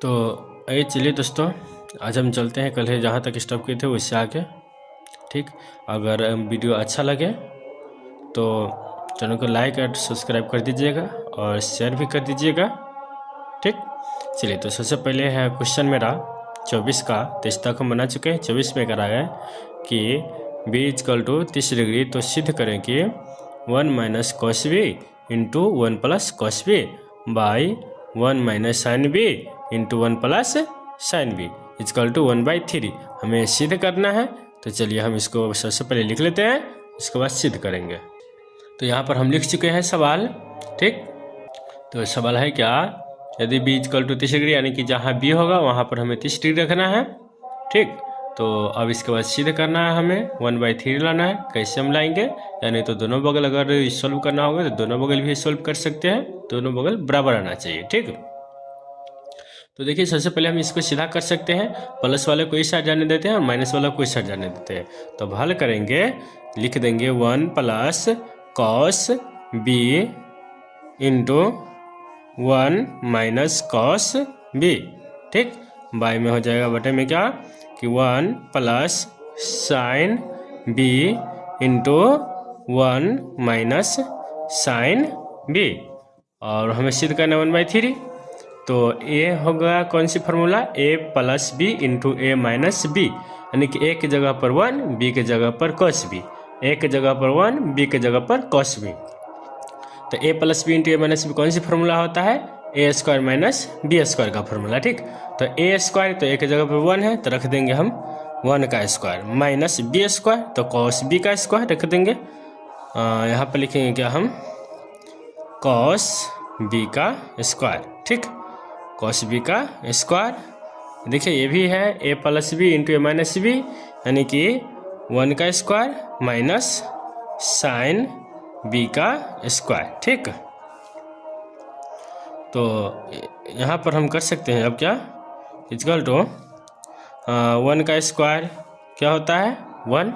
तो आइए चलिए दोस्तों, आज हम चलते हैं कल जहाँ तक स्टॉप किए थे उससे आगे। ठीक, अगर वीडियो अच्छा लगे तो चैनल को लाइक और सब्सक्राइब कर दीजिएगा और शेयर भी कर दीजिएगा। ठीक, चलिए तो सबसे पहले है क्वेश्चन मेरा 24 का। 23 तक हम बना चुके हैं, 24 में करा है कि b = 30 डिग्री। तो सिद्ध करें कि 1 - cos b into 1 + cos b by 1 - sin b into 1 + sin b = 1/3 हमें सिद्ध करना है। तो चलिए हम इसको सबसे पहले लिख लेते हैं, इसके बाद सिद्ध करेंगे। तो यहाँ पर हम लिख चुके हैं सवाल। ठीक, तो सवाल है क्या, यदि b = 30 डिग्री यानी कि जहाँ b होगा वहाँ पर हमें 30 डिग्री रखना है। ठीक, तो अब इसके बाद सिद्ध करना है, हमें 1/3 लाना है। कैसे हम लाएंगे, यानी तो दोनों बगल अगर सॉल्व करना होगा तो दोनों बगल भी सॉल्व कर सकते हैं, दोनों बगल बराबर आना चाहिए। ठीक, तो देखिए सबसे पहले हम इसको सीधा कर सकते हैं, प्लस वाले को इस साइड जाने देते हैं और माइनस वाला को इस साइड जाने देते हैं। तो अब हल करेंगे, लिख देंगे 1 + cos b into 1 - cos b। ठीक, बाई में हो जाएगा बटे में क्या कि 1 + sin b into 1 - sin b, और हमें सिद्ध करना 1/3। तो ए होगा कौन सी formula, a + b into a - b, यानी कि a की जगह पर 1, b की जगह पर cos b, a की जगह पर 1, b की जगह पर cos b। तो a + b into a - b कौन सी फार्मूला होता है, a² - b² का फार्मूला। ठीक, तो a² तो a की जगह पर 1 है तो रख देंगे हम 1 का स्क्वायर माइनस b² तो cos b का स्क्वायर रख देंगे। यहाँ पर लिखेंगे क्या हम, cos b का स्क्वायर। ठीक, cos b का स्क्वायर, देखिए ये भी है a + b into a - b, यानी कि 1 का स्क्वायर माइनस sin b का स्क्वायर। ठीक, तो यहाँ पर हम कर सकते हैं अब क्या, = 1 का स्क्वायर क्या होता है 1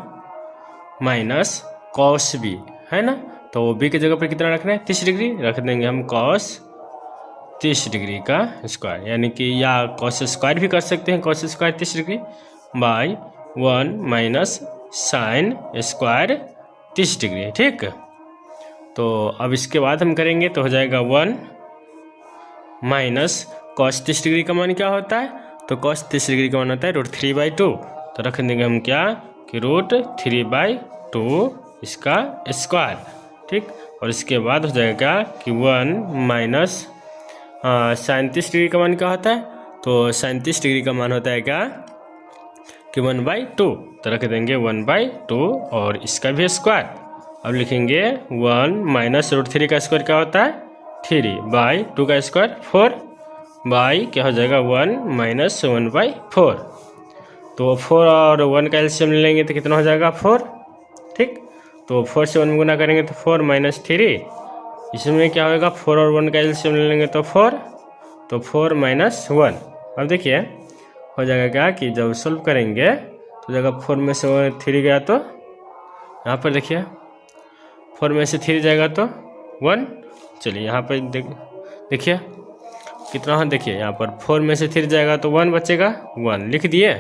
माइनस cos b, है ना। तो b की जगह पर कितना रखना है, 30 डिग्री रख देंगे हम, cos 30 डिग्री का स्क्वायर, यानी कि या cos स्क्वायर भी कर सकते हैं, cos square 30 degree by 1 - sin square 30 degree. ठीक, तो अब इसके बाद हम करेंगे तो हो जाएगा 1 माइनस cos 30 डिग्री का मान क्या होता है, तो cos 30 डिग्री का मान होता है √3/2। तो रख देंगे हम क्या कि √3/2 इसका स्क्वायर। ठीक, और इसके बाद हो जाएगा कि 1 माइनस sin 30 डिग्री का मान क्या होता है, तो sin 30 डिग्री का मान होता है क्या कि 1/2। तो रख देंगे 1/2 और इसका भी स्क्वायर। अब लिखेंगे 1 माइनस √3 का स्क्वायर क्या होता है 3 बाई 2 का स्क्वायर 4 बाई क्या हो जाएगा 1 - 1/4। तो 4 और 1 का एलसीएम ले लेंगे तो कितना हो जाएगा 4। ठीक, तो 4 से 1 में गुना करेंगे तो 4 - 3, इसमें क्या होगा 4 और 1 का एलसीएम ले लेंगे तो 4, तो 4 - 1। अब देखिए हो जाएगा क्या कि जब सॉल्व करेंगे तो जगह 4 में से 3 गया तो यहाँ पर देखिए 4 में से 3 जाएगा तो 1। चलिए यहाँ पर देखिए कितना है, देखिए यहाँ पर 4 में से 3 जाएगा तो 1 बचेगा, 1 लिख दिए,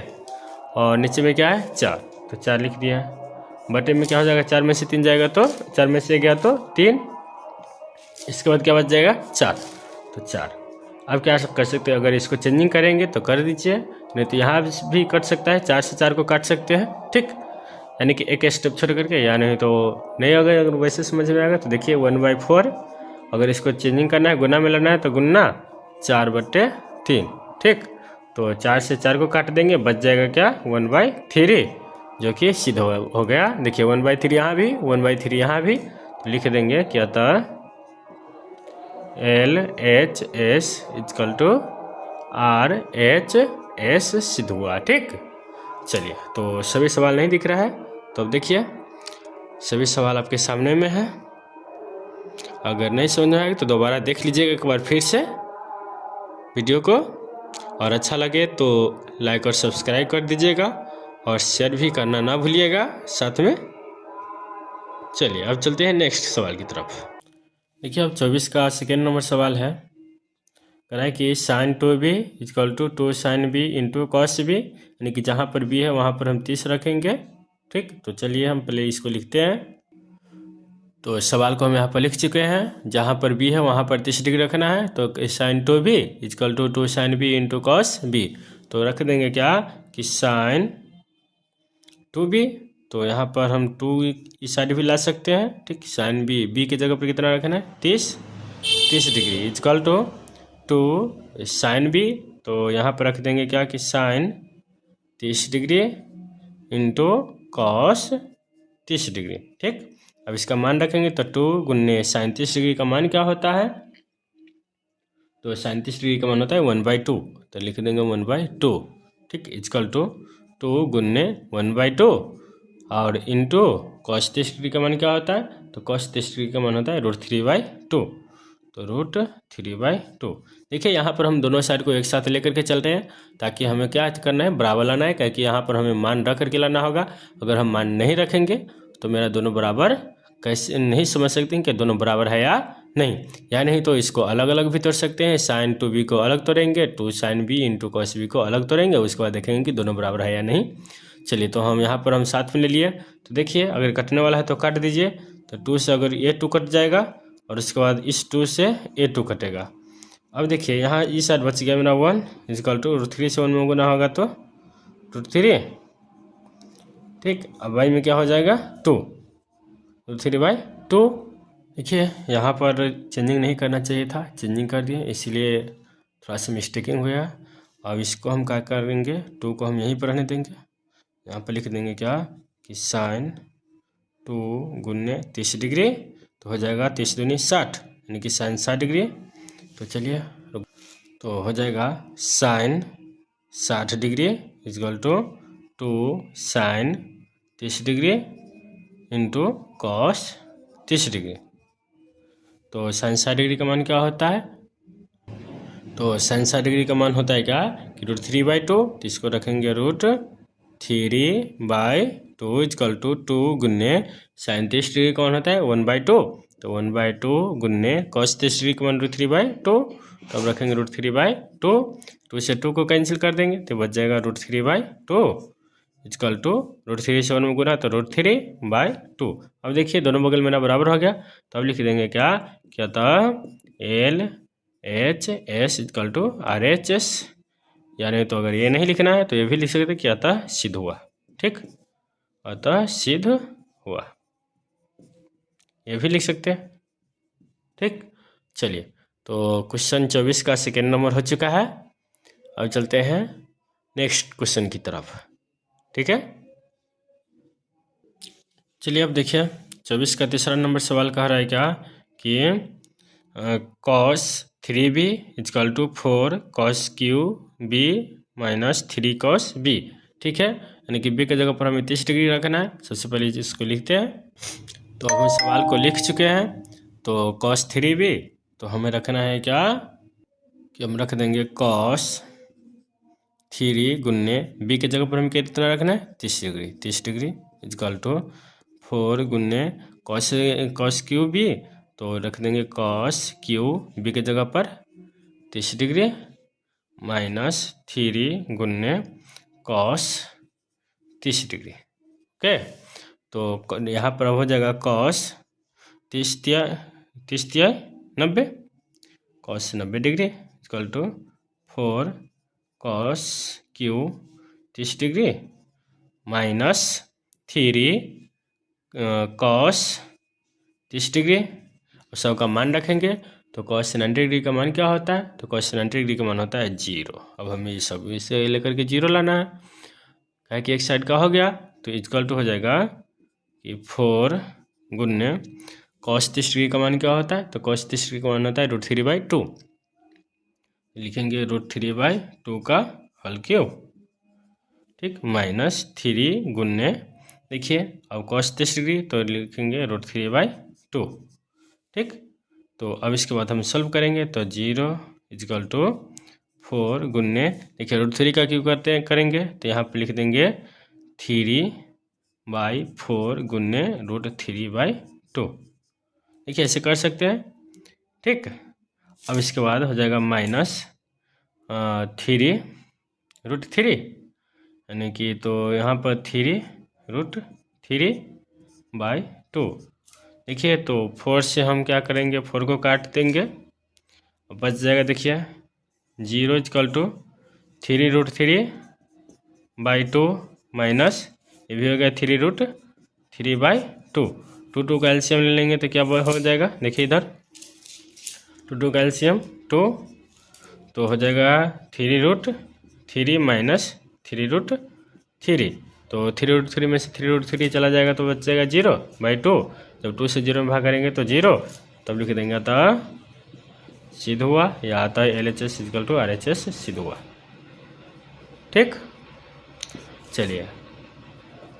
और नीचे में क्या है 4, तो 4 लिख दिया। बटे में क्या हो जाएगा 4 में से 3 जाएगा तो 4 में से गया तो 3, इसके बाद क्या बच जाएगा 4, तो 4। अब क्या कर सकते हैं, अगर इसको चेंजिंग करेंगे तो कर दीजिए, नहीं तो यहाँ भी कट सकता है, 4 से 4 को काट सकते हैं। ठीक, यानी कि एक स्टेप छोड़ करके, या नहीं तो नहीं होगा, अगर वैसे समझ में आएगा तो देखिए 1/4, अगर इसको चेंजिंग करना है गुना में लाना है तो गुना 4/3। ठीक, तो 4 से 4 को काट देंगे, बच जाएगा क्या 1/3, जो कि सिद्ध हो गया। देखिए 1/3 यहाँ भी, 1/3 यहाँ भी, तो लिख देंगे क्या था LHS = RHS सिद्ध हुआ। ठीक, चलिए तो सभी सवाल नहीं दिख रहा है, तो अब देखिए सभी सवाल आपके सामने में है। अगर नहीं समझ में आएगा तो दोबारा देख लीजिएगा एक बार फिर से वीडियो को, और अच्छा लगे तो लाइक और सब्सक्राइब कर दीजिएगा और शेयर भी करना ना भूलिएगा साथ में। चलिए अब चलते हैं नेक्स्ट सवाल की तरफ। देखिए अब 24 का सेकेंड नंबर सवाल है कह रहा है कि sine two B equal to sine B into cos B, यानी कि जहाँ पर बी है वहाँ पर हम 30 रखेंगे। ठीक, तो चलिए हम पहले इसको लिखते हैं। तो सवाल को हम यहाँ पर लिख चुके हैं, जहाँ पर बी है वहाँ पर 30 डिग्री रखना है। तो sine two B equal to sine B into cos B, तो रख देंगे क्या कि साइन टू बी, तो यहाँ पर हम 2 इस साइड भी ला सकते हैं। ठीक, साइन बी की जगह पर कितना रखना है 30 degree equal to sine B, तो यहाँ पर रख देंगे क्या कि sine 30 degree into cos 30 degree. ठीक, अब इसका मान रखेंगे तो 2 गुन्ने साइन 30 डिग्री का मान क्या होता है, तो साइन 30 डिग्री का मान होता है 1/2, तो लिख देंगे 1/2। ठीक, इजकल टू गुन्ने 1/2 और इंटू कॉस 30 डिग्री का मान क्या होता है, तो कॉस 30 डिग्री का मान होता है √3/2, तो √3/2। देखिए यहाँ पर हम दोनों साइड को एक साथ लेकर के चल रहे हैं, ताकि हमें क्या करना है बराबर लाना है, क्योंकि यहाँ पर हमें मान रख करके लाना होगा। अगर हम मान नहीं रखेंगे तो मेरा दोनों बराबर कैसे नहीं समझ सकते हैं कि दोनों बराबर है या नहीं, या नहीं तो इसको अलग अलग भी तोड़ सकते हैं। साइन टू बी को अलग तोड़ेंगे, two sine B into cos B को अलग तोड़ेंगे, उसके बाद देखेंगे कि दोनों बराबर है या नहीं। चलिए, तो हम यहाँ पर हम साथ में ले लिए, तो देखिए अगर कटने वाला है तो काट दीजिए। तो 2 से अगर ये 2 कट जाएगा और उसके बाद इस 2 से ये 2 कटेगा। अब देखिए यहाँ इस साइड बच गया मेरा 1 इजकल टू √3 से 1 में गुना होगा तो √3। ठीक, अब वाई में क्या हो जाएगा 2 √3/2। देखिए यहाँ पर चेंजिंग नहीं करना चाहिए था, चेंजिंग कर दिए, इसीलिए थोड़ा सा मिस्टेकिंग हुआ। अब इसको हम क्या करेंगे, 2 को हम यहीं पर रहने देंगे, यहाँ पर लिख देंगे क्या कि साइन 2 गुन्ने 30 डिग्री, तो हो जाएगा 30 दूनी 60, यानी कि साइन 60 डिग्री। तो चलिए, तो हो जाएगा sine 60 degree equal to sine 30 degree into cos 30 degree. तो साइन 60 डिग्री का मान क्या होता है, तो साइन 60 डिग्री का मान होता है क्या कि √3/2, तो इसको रखेंगे √3/2 इजकल टू 2 गुन्ने साइन 30 डिग्री का मान होता है 1/2, तो 1/2 गुन्ने कॉस 30 डिग्री का मान √3/2, तो अब रखेंगे √3/2, 2 से 2 को कैंसिल कर देंगे तो बच जाएगा √3/2 इजकल टू √3 से 1 में गुना तो √3/2। अब देखिए दोनों बगल मेरा बराबर हो गया, तो अब लिख देंगे क्या था LHS इजकल टू RHS, यानी तो अगर ये नहीं लिखना है तो ये भी लिख सकते कि अतः सिद्ध हुआ। ठीक, अतः सिद्ध हुआ, ये भी लिख सकते हैं। ठीक, चलिए, तो क्वेश्चन 24 का सेकेंड नंबर हो चुका है। अब चलते हैं नेक्स्ट क्वेश्चन की तरफ। ठीक है, चलिए अब देखिए 24 का तीसरा नंबर सवाल कह रहा है क्या कि cos 3b equal to 4 cos QB minus 3 cos B। ठीक है, यानी कि B की जगह पर हमें 30 डिग्री रखना है। सबसे पहले इसको लिखते हैं, तो हम सवाल को लिख चुके हैं। तो cos 3b तो हमें रखना है क्या कि हम रख देंगे cos 3 गुन्ने B की जगह पर हमें कितना रखना है 30 डिग्री इजकल टू 4 गुन्ने cos QB, तो रख देंगे cos QB की जगह पर 30 डिग्री माइनस 3 गुन्ने cos 30 डिग्री। ओके, तो यहाँ पर हो जाएगा cos 30/90 cos 90 degree equal to 4 cos Q 30 degree minus 3 cos 30 degree, सब का मान रखेंगे। तो cos 90 डिग्री का मान क्या होता है, तो cos 90 डिग्री का मान होता है 0। अब हमें ये सब इसे लेकर के 0 लाना है, क्या कि एक साइड का हो गया, तो इक्वल टू हो जाएगा कि 4 गुन्ने cos 30 डिग्री का मान क्या होता है, तो cos 30 डिग्री का मान होता है √3/2। लिखेंगे √3/2 का हल क्यूब, ठीक, माइनस 3 गुन्ने, देखिए अब cos 30 डिग्री तो लिखेंगे √3/2। ठीक, तो अब इसके बाद हम सॉल्व करेंगे, तो 0 इजकल टू 4 गुन्ने, देखिए √3 का क्यों करेंगे, तो यहाँ पर लिख देंगे 3/4 गुन्ने √3/2। देखिए ऐसे कर सकते हैं। ठीक, अब इसके बाद हो जाएगा -3√3, यानी कि तो यहाँ पर 3√3/2। देखिए तो 4 से हम क्या करेंगे, 4 को काट देंगे, बच जाएगा देखिए 0 = 3√3/2 माइनस ये भी हो गया 3√3/2। 2 का एलसीएम ले लेंगे तो क्या हो जाएगा, देखिए इधर 2 का एलसीएम 2, तो हो जाएगा 3√3 माइनस 3√3, तो 3√3 में से 3√3 चला जाएगा तो बच जाएगा 0/2। जब 2 से 0 में भाग करेंगे तो 0, तब लिख देंगे अतः सिद्ध हुआ, या आता है LHS = RHS सिद्ध हुआ। ठीक, चलिए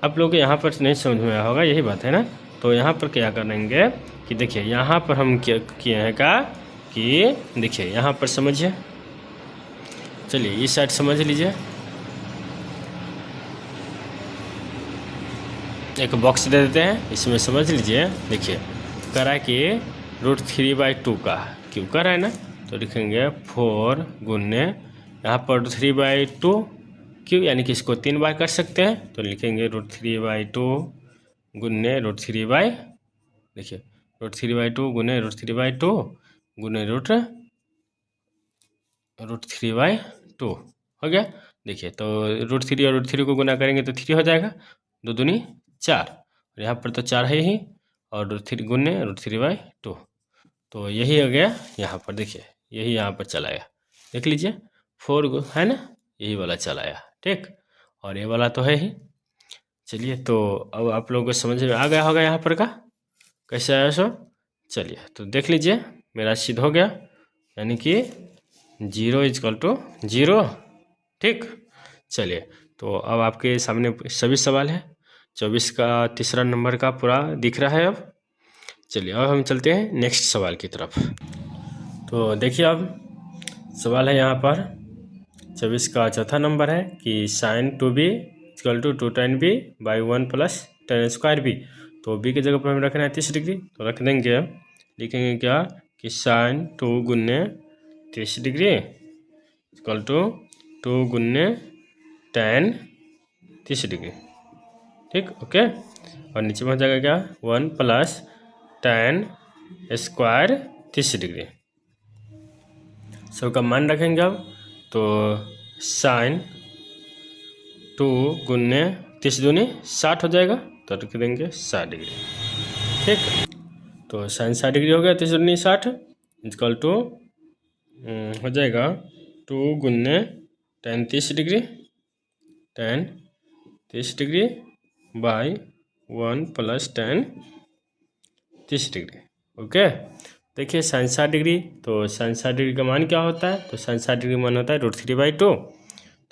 आप लोग यहाँ पर नहीं समझ में आया होगा, यही बात है ना। तो यहाँ पर क्या करेंगे कि देखिए यहाँ पर हम क्या किए हैं कि देखिए यहाँ पर समझिए, चलिए इस साइड समझ लीजिए, एक बॉक्स दे देते हैं, इसमें समझ लीजिए। देखिए कह रहा है कि √3/2 का क्यों कर रहा है ना, तो लिखेंगे 4 गुने यहाँ पर √3/2 क्यों, यानी कि इसको 3 बार कर सकते हैं, तो लिखेंगे √3/2 गुने √3/, देखिए √3/2 गुने √3/2 गुने √3/2 हो गया। देखिए तो √3 और √3 को गुना करेंगे तो 3 हो जाएगा, 2 दूनी 4, और यहाँ पर तो 4 है ही, और √3 गुने √3/2, तो यही हो गया यहाँ पर। देखिए यही यहाँ पर चला आया, देख लीजिए 4 है ना, यही वाला चला आया। ठीक, और ये वाला तो है ही। चलिए तो अब आप लोगों को समझ में आ गया होगा यहाँ पर का कैसे आया सो। चलिए तो देख लीजिए मेरा सिद्ध हो गया, यानी कि 0 = 0। ठीक, चलिए तो अब आपके सामने सभी सवाल है, 24 का तीसरा नंबर का पूरा दिख रहा है अब। चलिए अब हम चलते हैं नेक्स्ट सवाल की तरफ। तो देखिए अब सवाल है यहाँ पर 24 का चौथा नंबर है कि sin 2b = 2 tan b by 1 + tan square b। तो b की जगह पर हमें रखना है 30 डिग्री, तो रख देंगे, लिखेंगे क्या कि sin 2 गुने 30 डिग्री = 2 गुने tan 30 डिग्री। ठीक, ओके, और नीचे में हो जाएगा क्या 1 + tan स्क्वायर 30 डिग्री। सबका मान रखेंगे अब, तो sin 2 गुने 30 दूनी 60 हो जाएगा, तो रख देंगे 60 डिग्री। ठीक, तो sin 60 डिग्री हो गया, 30 दूनी 60 = हो जाएगा 2 गुने tan 30 degree, tan 30 degree by 1 + tan 30 degree. Okay, देखिए sin 60 डिग्री, तो sin 60 डिग्री का मान क्या होता है, तो sin 60 डिग्री का मान होता है √3/2,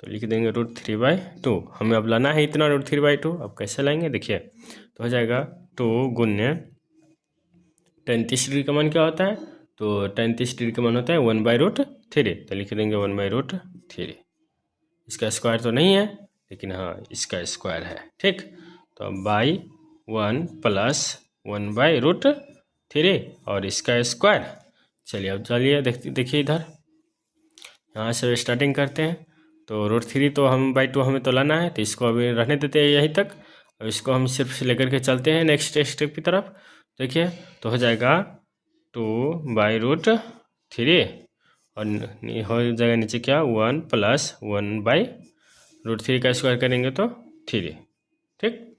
तो लिख देंगे √3/2। हमें अब लाना है इतना √3/2, अब कैसे लाएंगे देखिए, तो हो जाएगा 2 गुने tan 30 डिग्री का मान क्या होता है, तो tan 30 डिग्री का मान होता है 1/√3, तो लिख देंगे 1/√3। इसका स्क्वायर तो नहीं है, लेकिन हाँ इसका स्क्वायर है। ठीक, तो बाई 1 + 1/√3 और इसका स्क्वायर। चलिए अब चलिए देखिए इधर, यहाँ से स्टार्टिंग करते हैं। तो √3 तो हम /2 हमें तो लाना है, तो इसको अभी रहने देते हैं यहीं तक। अब इसको हम सिर्फ लेकर के चलते हैं नेक्स्ट स्टेप की तरफ। देखिए तो हो जाएगा 2/√3 और हो जाएगा नीचे क्या 1 + 1/√3 का स्क्वायर करेंगे तो 3। ठीक,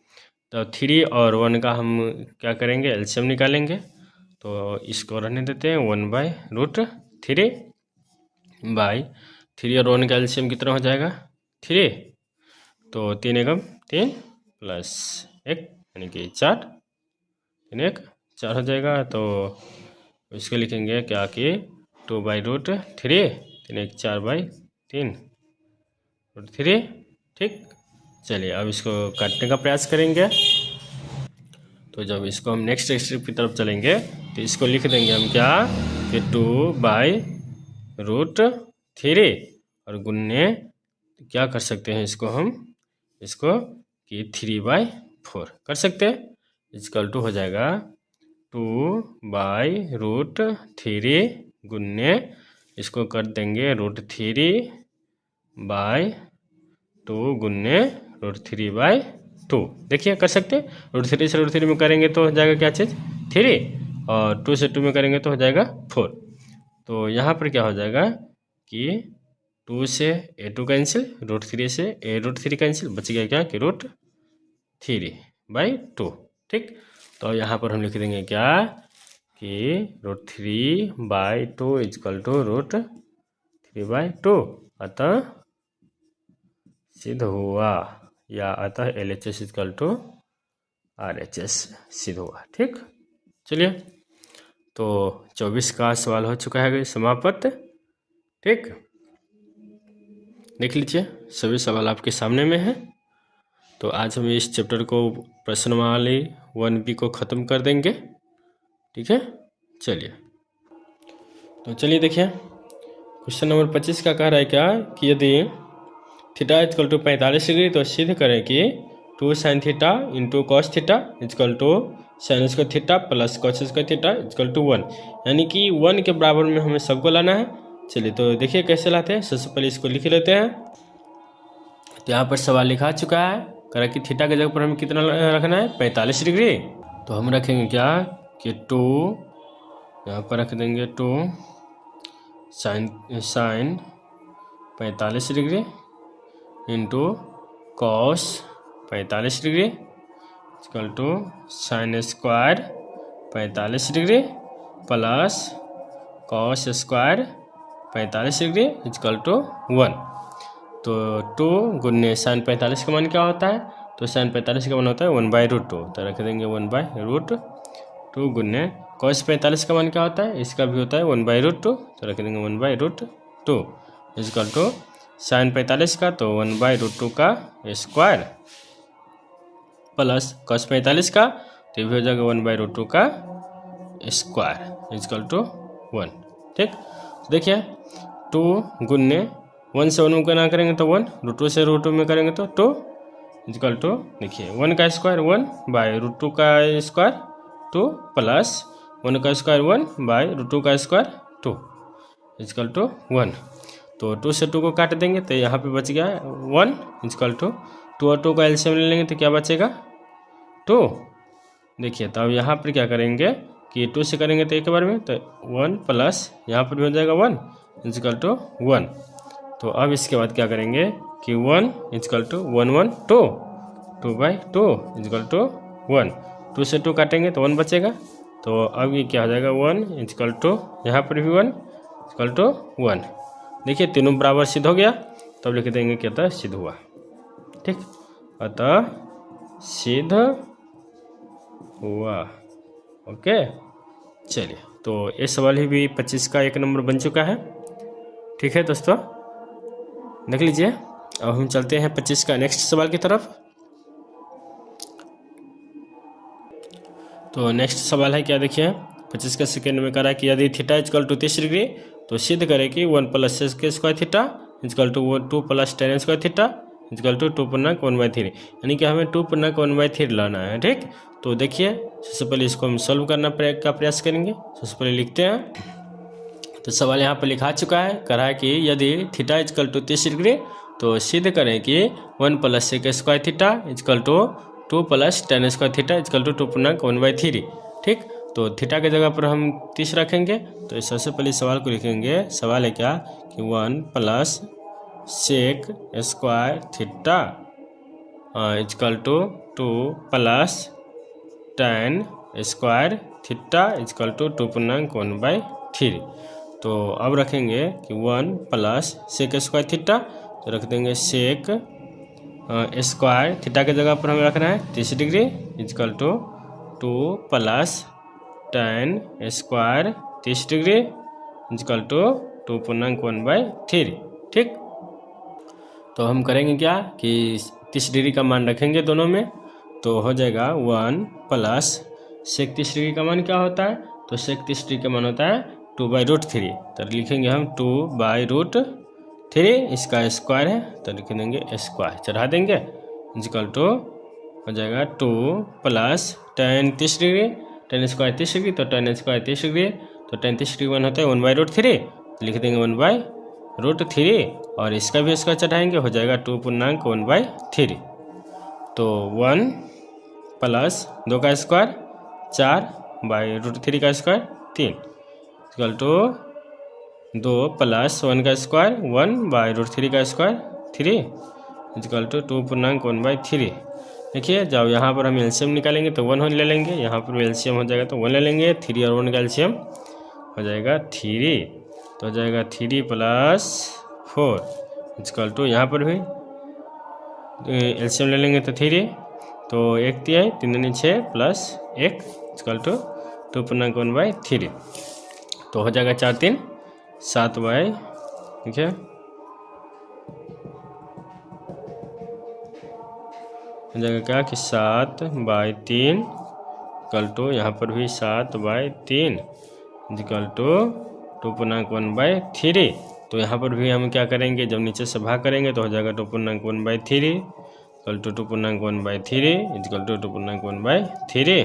तो 3 और 1 का हम क्या करेंगे, एलसीएम निकालेंगे। तो इसको रहने देते हैं 1/√3 बाई 3 और 1 का एलसीएम कितना हो जाएगा 3, तो 3 एकम 3 + 1 यानी कि 4, 3 1 4 हो जाएगा। तो इसको लिखेंगे क्या कि 2/√3, 3 1 4/3 √3। ठीक, चलिए अब इसको काटने का प्रयास करेंगे। तो जब इसको हम नेक्स्ट स्टेप की तरफ चलेंगे तो इसको लिख देंगे हम क्या कि 2/√3 और गुन्ने क्या कर सकते हैं इसको हम, इसको कि 3/4 कर सकते हैं, = हो जाएगा 2/√3 गुन्ने इसको कर देंगे √3/2 गुन्ने √3/2। देखिए कर सकते हैं, √3 से √3 में करेंगे तो हो जाएगा क्या चीज़ 3, और 2 से 2 में करेंगे तो हो जाएगा 4। तो यहाँ पर क्या हो जाएगा कि 2 से a2 कैंसिल, √3 से a√3 कैंसिल, बच गया क्या कि √3/2। ठीक, तो यहाँ पर हम लिख देंगे क्या कि √3/2 इजकल टू √3/2। अतः सिद्ध हुआ, या अतः LHS इजकल टू RHS सिद्ध हुआ। ठीक, चलिए तो 24 का सवाल हो चुका है समाप्त। ठीक, देख लीजिए सभी सवाल आपके सामने में है। तो आज हम इस चैप्टर को प्रश्नमाली 1B को ख़त्म कर देंगे। ठीक है, चलिए तो चलिए देखिए क्वेश्चन नंबर 25 का कह रहा है क्या कि यदि थीटा इजकल टू 45 डिग्री तो सिद्ध करें कि 2 sin theta into cos theta equal to sine square theta plus cos square theta equal to 1, यानी कि 1 के बराबर में हमें सबको लाना है। चलिए तो देखिए कैसे लाते हैं। सबसे पहले इसको लिख लेते हैं। तो यहाँ पर सवाल लिखा चुका है, कह रहा है कि थीटा के जगह पर हमें कितना रखना है 45 डिग्री। तो हम रखेंगे क्या कि 2, यहाँ पर रख देंगे 2 sine 45 degree into cos 45 degree equal to sine square 45 degree plus cos square 45 degree equal to 1। तो 2 गुन्ने साइन 45 का मान क्या होता है, तो साइन 45 का मान होता है 1/√2। तो रख देंगे 1/√2 गुन्ने कॉस 45 का मान क्या होता है, इसका भी होता है 1/√2। तो रख देंगे 1/√2 इक्वल टू साइन 45 का तो 1/√2 का स्क्वायर प्लस कॉस 45 का तो ये भी हो जाएगा 1/√2 का स्क्वायर इक्वल टू 1। ठीक, तो देखिए 2 गुन्ने 1 से 1 में गुना करेंगे तो 1, √2 से √2 में करेंगे तो 2 इक्वल टू देखिए 1 का स्क्वायर 1/√2 का स्क्वायर 2 प्लस 1 का स्क्वायर 1/√2 का स्क्वायर 2 इक्वल टू 1। तो 2 से 2 को काट देंगे तो यहाँ पे बच गया 1 इक्वल टू 2 और 2 का एलसीएम ले लेंगे तो क्या बचेगा 2। देखिए तो अब यहाँ पर क्या करेंगे कि 2 से करेंगे तो एक बार में तो 1 प्लस यहाँ पर भी हो जाएगा 1 इक्वल टू 1। तो अब इसके बाद क्या करेंगे कि 1 इक्वल टू 1 1 2 2/2 इक्वल टू 1। 2 से 2 काटेंगे तो 1 बचेगा। तो अब ये क्या हो जाएगा 1 इक्वल टू यहाँ पर भी 1 इक्वल टू 1। देखिए तीनों बराबर सिद्ध हो गया। तब लिख देंगे कि अतः सिद्ध हुआ। ठीक, अतः सिद्ध हुआ। ओके, चलिए तो ये सवाल ही भी 25 का 1 नंबर बन चुका है। ठीक है दोस्तों, देख लीजिए। अब हम चलते हैं 25 का नेक्स्ट सवाल की तरफ। तो नेक्स्ट सवाल है क्या, देखिए 25 का सेकेंड में कह रहा है कि यदि थीटा इक्वल टू 30 डिग्री तो सिद्ध करें कि 1 plus sec square theta equal to 2 plus tan square theta equal to 2/1/3, यानी कि हमें 2/1/3 लाना है। ठीक, तो देखिए सबसे पहले इसको हम सॉल्व करना का प्रयास करेंगे। सबसे पहले लिखते हैं। तो सवाल यहाँ पर लिखा चुका है, कह रहा है कि यदि थीटा इक्वल टू 30 डिग्री तो सिद्ध करें कि 1 plus sec square theta equal to 2 plus tan square theta equal to 2/1/3। ठीक, तो थीटा के जगह पर हम 30 रखेंगे। तो सबसे पहले सवाल को लिखेंगे। सवाल है क्या कि 1 plus sec square theta equal to 2 plus tan square theta equal to 2/1/3। तो अब रखेंगे कि 1 प्लस सेक स्क्वायर थीटा, तो रख देंगे सेक स्क्वायर थीटा के जगह पर हमें रखना है 30 degree equal to 2 plus tan square 30 degree equal to 2/1/3। ठीक, तो हम करेंगे क्या कि 30 डिग्री का मान रखेंगे दोनों में। तो हो जाएगा 1 प्लस सेक 30 डिग्री का मान क्या होता है, तो सेक 30 डिग्री का मान होता है 2/√3। तो लिखेंगे हम 2/√3, इसका स्क्वायर है तो लिख देंगे स्क्वायर चढ़ा देंगे इक्वल टू हो जाएगा 2 plus ten 30 degree, ten square 30 degree तो टेन स्क्वायर 30 डिग्री तो tan 30 डिग्री मान होता है 1/√3, तो लिख देंगे 1/√3 और इसका भी स्क्वायर चढ़ाएंगे, हो जाएगा 2.1/3। तो 1 प्लस 2 का स्क्वायर 4/√3 का स्क्वायर 3 इक्वल टू 2 प्लस 1 का स्क्वायर 1/√3 का स्क्वायर 3 इक्वल टू 2.1/3। देखिए जब यहाँ पर हम एलसीएम निकालेंगे तो 1 ले लेंगे, यहाँ पर एलसीएम हो जाएगा तो 1 ले लेंगे, 3 और 1 का एलसीएम हो जाएगा 3, तो हो जाएगा 3 प्लस 4 इक्वल टू यहाँ पर भी एलसीएम ले लेंगे तो 3, तो 1 3 3 6 प्लस 1 इक्वल टू 2.1/3, तो हो जाएगा 4 3 7 बाई, ठीक है, हो जाएगा क्या कि 7/3 इक्वल टू यहाँ पर भी 7/3 इक्वल टू 2.1/3। तो यहाँ पर भी हम क्या करेंगे, जब नीचे से भाग करेंगे तो हो जाएगा 2.1/3 इक्वल टू 2.1/3 इक्वल टू 2.1/3।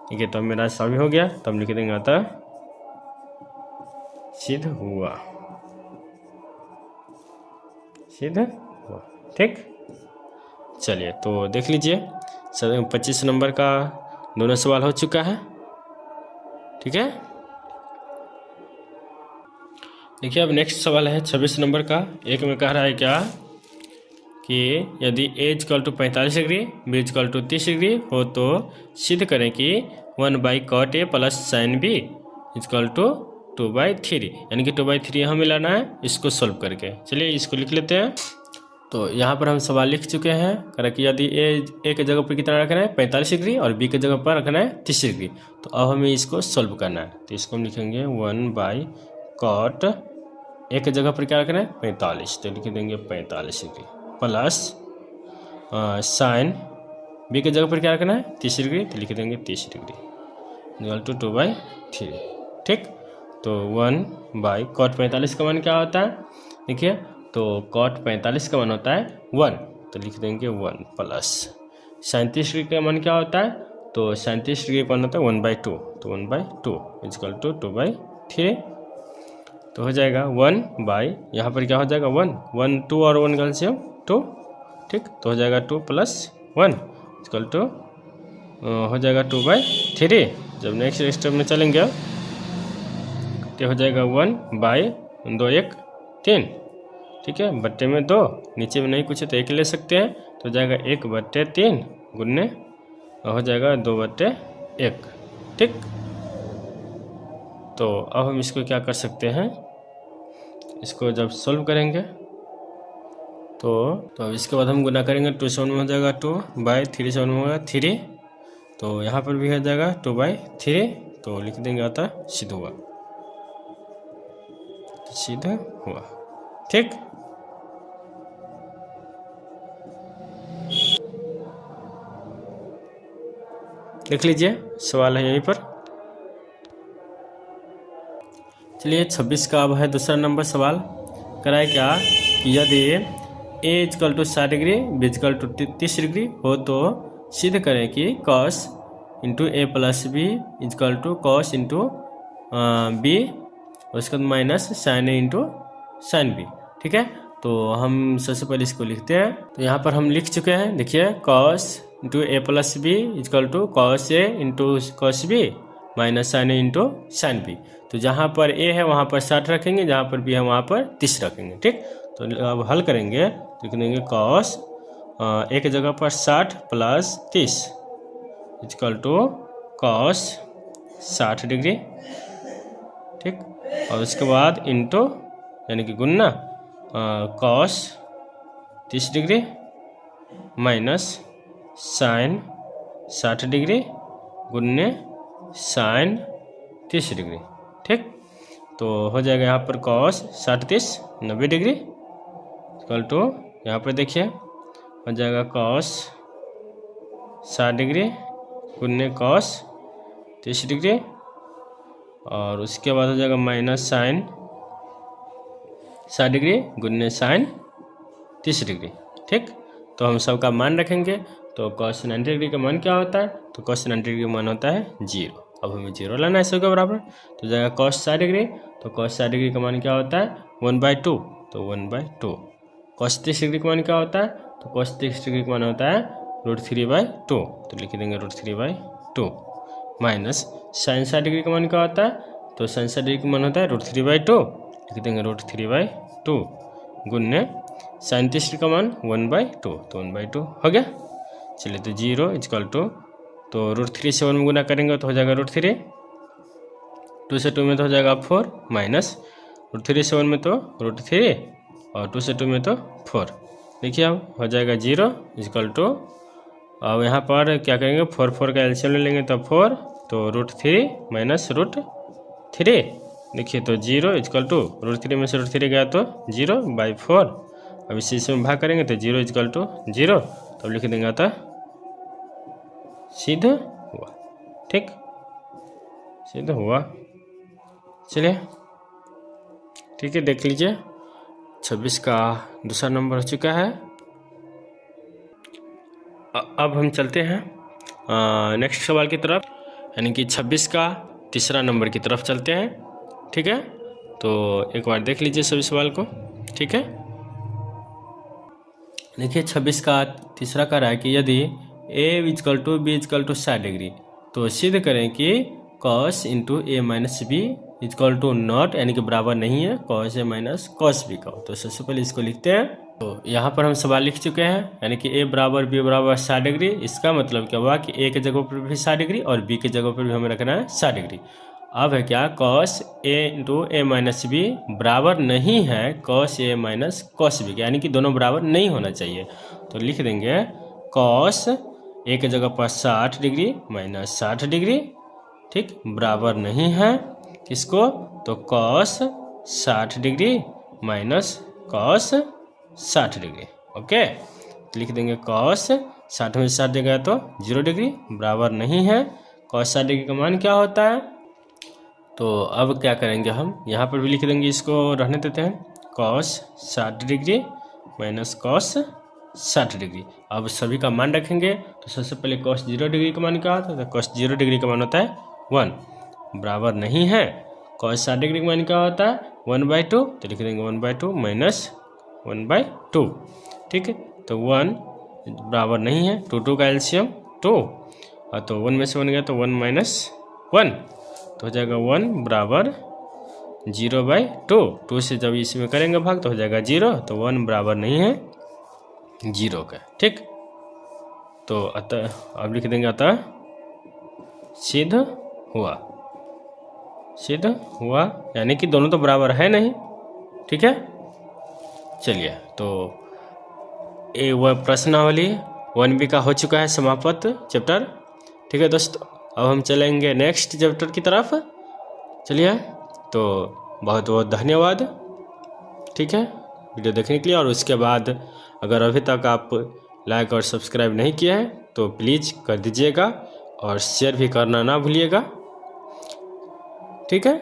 ठीक है, तो मेरा सभी हो गया, तो हम लिख देंगे अतः सिद्ध हुआ, सिद्ध हुआ। ठीक, चलिए तो देख लीजिए 25 नंबर का दोनों सवाल हो चुका है। ठीक है, देखिए अब नेक्स्ट सवाल है 26 नंबर का। एक में कह रहा है क्या कि यदि a = 45 डिग्री b = 30 डिग्री हो तो सिद्ध करें कि 1/cot a plus sin b = 2/3, यानी कि 2/3 यहाँ मिलाना है, इसको सोल्व करके। चलिए इसको लिख लेते हैं। तो यहाँ पर हम सवाल लिख चुके हैं, करें कि यदि ए के जगह पर कितना रखना है 45 डिग्री और बी के जगह पर रखना है 30 डिग्री, तो अब हमें इसको सोल्व करना है। तो इसको हम लिखेंगे 1/cot ए के जगह पर क्या रखना है 45, तो लिख देंगे 45 डिग्री प्लस साइन बी के जगह पर क्या रखना है 30 डिग्री, तो लिख देंगे 30 डिग्री इक्वल टू 2/3। ठीक, तो 1/cot 45 का मान क्या होता है, देखिए तो cot 45 का मान होता है 1, तो लिख देंगे 1 प्लस 37 डिग्री का मान क्या होता है, तो 37 डिग्री का मान होता है 1/2, तो 1/2 इक्वल टू 2/3। तो हो जाएगा 1 यहाँ पर क्या हो जाएगा 1 2 और 1 का एलसीएम 2। ठीक, तो हो जाएगा 2 प्लस 1 इक्वल टू हो जाएगा 2/3। जब नेक्स्ट स्टेप में चलेंगे तो हो जाएगा 1/2 1 3। ठीक है, बट्टे में 2, नीचे में नहीं कुछ है तो 1 ले सकते हैं, तो हो जाएगा 1/3 गुन्ने हो जाएगा 2/1। ठीक, तो अब हम इसको क्या कर सकते हैं, इसको जब सोल्व करेंगे तो अब इसके बाद हम गुना करेंगे 2 से 1 में हो जाएगा 2/3 से 1 में होगा 3, तो यहाँ पर भी हो जाएगा 2/3, तो लिख देंगे अतः सिद्ध हुआ, सिद्ध हुआ। ठीक, देख लीजिए सवाल है यहीं पर। चलिए 26 का अब है दूसरा नंबर सवाल। कराए क्या कि यदि a = 60 डिग्री b = 30 डिग्री हो तो सिद्ध करें कि cos × a plus b = cos × b उसके बाद minus sin a × sin b। ठीक है, तो हम सबसे पहले इसको लिखते हैं। तो यहाँ पर हम लिख चुके हैं, देखिए cos × a plus b = cos a × cos b minus sin a × sin b। तो जहाँ पर a है वहाँ पर 60 रखेंगे, जहाँ पर b है वहाँ पर 30 रखेंगे। ठीक, तो अब हल करेंगे तो लिख देंगे cos a की जगह पर 60 प्लस 30 = cos 60 डिग्री। ठीक, और उसके बाद इंटू यानी कि गुन्ना cos 30 degree minus sine 60 degree गुन्ने साइन 30 डिग्री। ठीक, तो हो जाएगा यहाँ पर cos 60 30 90 डिग्री इक्वल टू यहाँ पर देखिए हो जाएगा cos 60 डिग्री गुन्ने cos 30 डिग्री और उसके बाद हो जाएगा माइनस साइन 60 डिग्री गुन्ने साइन 30 डिग्री। ठीक, तो हम सबका मान रखेंगे। तो cos 90 डिग्री का मान क्या होता है, तो cos 90 डिग्री का मान होता है 0। अब हमें 0 लाना है इसके बराबर, तो जाएगा cos 60 डिग्री। तो cos 60 डिग्री का मान क्या होता है 1/2, तो 1/2। cos 30 डिग्री का मान क्या होता है, तो cos 30 डिग्री का मान होता है √3/2, तो लिख देंगे √3/2 माइनस sin 60 डिग्री का मान क्या होता है, तो sin 60 डिग्री का मान होता है √3/2, लिख देंगे √3/2 गुन्ने sin 30 डिग्री का मान 1/2, तो 1/2 हो गया। चलिए तो 0 इक्वल टू, तो √3 से 1 में गुना करेंगे तो हो जाएगा √3, 2 से 2 में तो हो जाएगा 4 माइनस √3 से 1 में तो √3 और 2 से 2 में तो 4। देखिए अब हो जाएगा 0 इक्वल टू, अब यहाँ पर क्या करेंगे 4 का एलसीएम ले लेंगे तो 4, तो √3 माइनस √3। देखिए तो 0 इक्वल टू √3 में से √3 गया तो 0/4। अब इसी से भाग करेंगे तो 0 इक्वल टू 0, तो लिख देंगे अतः सिद्ध हुआ। ठीक, सिद्ध हुआ। चलिए ठीक है, देख लीजिए 26 का दूसरा नंबर हो चुका है। अब हम चलते हैं नेक्स्ट सवाल की तरफ, यानी कि 26 का तीसरा नंबर की तरफ चलते हैं। ठीक है, तो एक बार देख लीजिए सभी सवाल को। ठीक है, देखिए 26 का तीसरा कह रहा है कि यदि a equal to B equal to 60 degree, तो सिद्ध करें कि cos into A minus B equal to not, यानी कि बराबर नहीं है cos a minus cos b का। तो सबसे पहले इसको लिखते हैं। तो यहाँ पर हम सवाल लिख चुके हैं, यानी कि a बराबर b बराबर 60 डिग्री। इसका मतलब क्या हुआ कि a के जगह पर भी 60 डिग्री और b के जगह पर भी हमें रखना है 60 डिग्री। अब है क्या cos a into A minus B बराबर नहीं है cos a minus cos b, यानी कि दोनों बराबर नहीं होना चाहिए। तो लिख देंगे cos a के जगह पर 60 डिग्री माइनस 60 डिग्री, ठीक, बराबर नहीं है किसको, तो cos 60 degree minus cos 60 degree. Okay, लिख देंगे cos 60 में 60 देगा तो 0 डिग्री, बराबर नहीं है। cos 60 डिग्री का मान क्या होता है, तो अब क्या करेंगे हम यहाँ पर भी लिख देंगे, इसको रहने देते हैं cos 60 degree minus cos 60 degree. अब सभी का मान रखेंगे, तो सबसे पहले cos 0 डिग्री का मान क्या होता है, तो cos 0 डिग्री का मान होता है 1, बराबर नहीं है। cos 60 डिग्री का मान क्या होता है 1/2, तो लिख देंगे 1/2 माइनस 1/2। ठीक है, तो 1 बराबर नहीं है, 2 का एलसीएम 2, और तो 1 में से 1 गया तो 1 माइनस 1, तो हो जाएगा 1 बराबर 0/2। 2 से जब इसमें करेंगे भाग तो हो जाएगा 0, तो 1 बराबर नहीं है 0 का। ठीक, तो अतः अब लिख देंगे अतः सिद्ध हुआ, सिद्ध हुआ, यानी कि दोनों तो बराबर है नहीं। ठीक है, चलिए तो ये वह प्रश्नावली 1B का हो चुका है समाप्त चैप्टर। ठीक है दोस्तों, अब हम चलेंगे नेक्स्ट चैप्टर की तरफ। चलिए, तो बहुत बहुत धन्यवाद। ठीक है, वीडियो देखने के लिए। और उसके बाद अगर अभी तक आप लाइक और सब्सक्राइब नहीं किए हैं तो प्लीज़ कर दीजिएगा और शेयर भी करना ना भूलिएगा। ठीक है।